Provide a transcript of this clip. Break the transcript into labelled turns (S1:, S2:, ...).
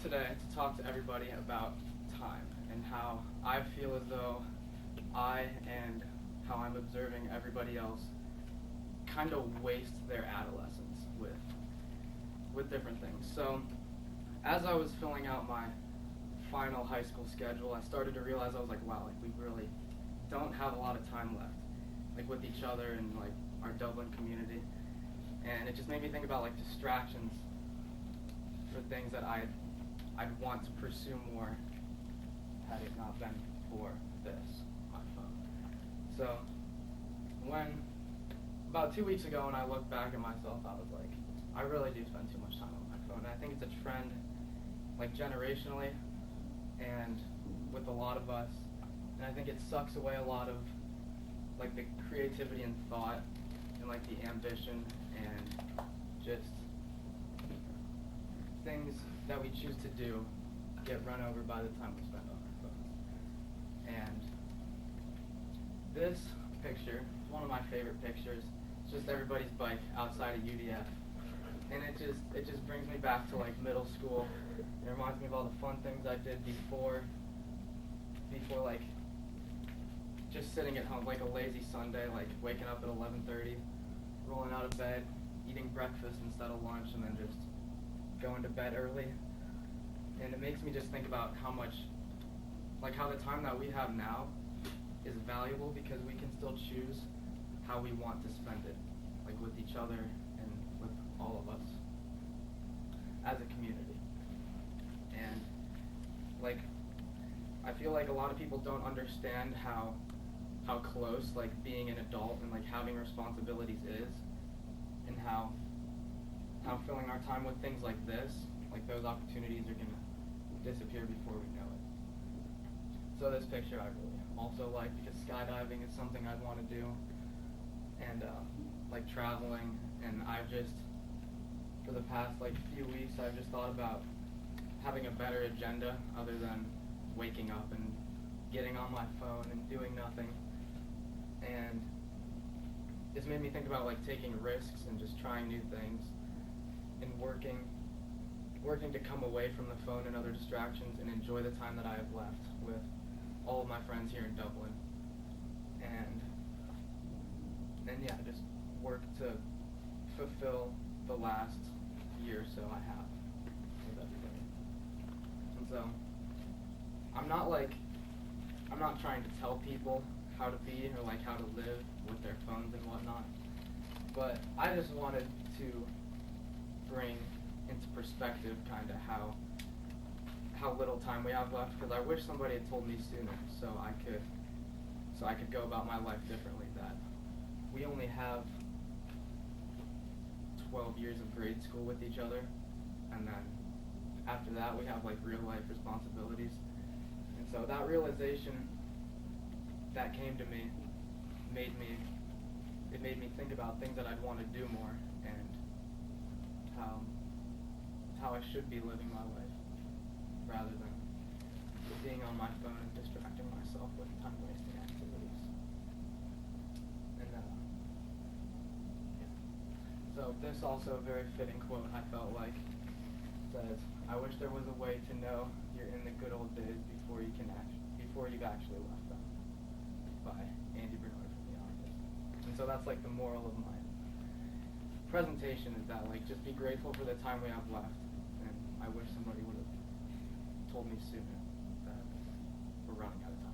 S1: today to talk to everybody about time and how I feel as though I and how I'm observing everybody else kind of waste their adolescence with different things. So as I was filling out my final high school schedule, I started to realize, I was like, wow, like we really don't have a lot of time left, like with each other and like our Dublin community. And it just made me think about like distractions for things that I'd want to pursue more had it not been for this, my phone. So about 2 weeks ago when I looked back at myself, I was like, I really do spend too much time on my phone. And I think it's a trend, like generationally, and with a lot of us. And I think it sucks away a lot of like the creativity and thought and like the ambition and just things that we choose to do get run over by the time we spend on our phones. And this picture is one of my favorite pictures. It's just everybody's bike outside of UDF. And it just brings me back to like middle school. It reminds me of all the fun things I did before like just sitting at home, like a lazy Sunday, like waking up at 11:30, rolling out of bed, eating breakfast instead of lunch, and then just going to bed early. And it makes me just think about how the time that we have now is valuable because we can still choose how we want to spend it, like with each other and with all of us as a community. And like I feel like a lot of people don't understand how close like being an adult and like having responsibilities is, and how filling our time with things like this, like those opportunities are gonna disappear before we know it. So this picture I really also like because skydiving is something I'd want to do, and like traveling. And I've just, for the past like few weeks, I've just thought about having a better agenda other than waking up and getting on my phone and doing nothing. And it's made me think about like taking risks and just trying new things and working to come away from the phone and other distractions and enjoy the time that I have left with all of my friends here in Dublin. And yeah, just work to fulfill the last year or so I have with everybody. And so I'm not trying to tell people how to be or like how to live with their phones and whatnot, but I just wanted to bring into perspective kind of how little time we have left, because I wish somebody had told me sooner so I could go about my life differently, that we only have 12 years of grade school with each other, and then after that we have like real life responsibilities. And so that realization that came to me made me think about things that I'd want to do more, and how I should be living my life rather than being on my phone and distracting myself with time wasting activities. And so this also a very fitting quote, I felt like, says, "I wish there was a way to know you're in the good old days before you've actually left them," by Andy Bernard from The Office. And so that's like the moral of my presentation, is that like just be grateful for the time we have left, and I wish somebody would have told me sooner that we're running out of time.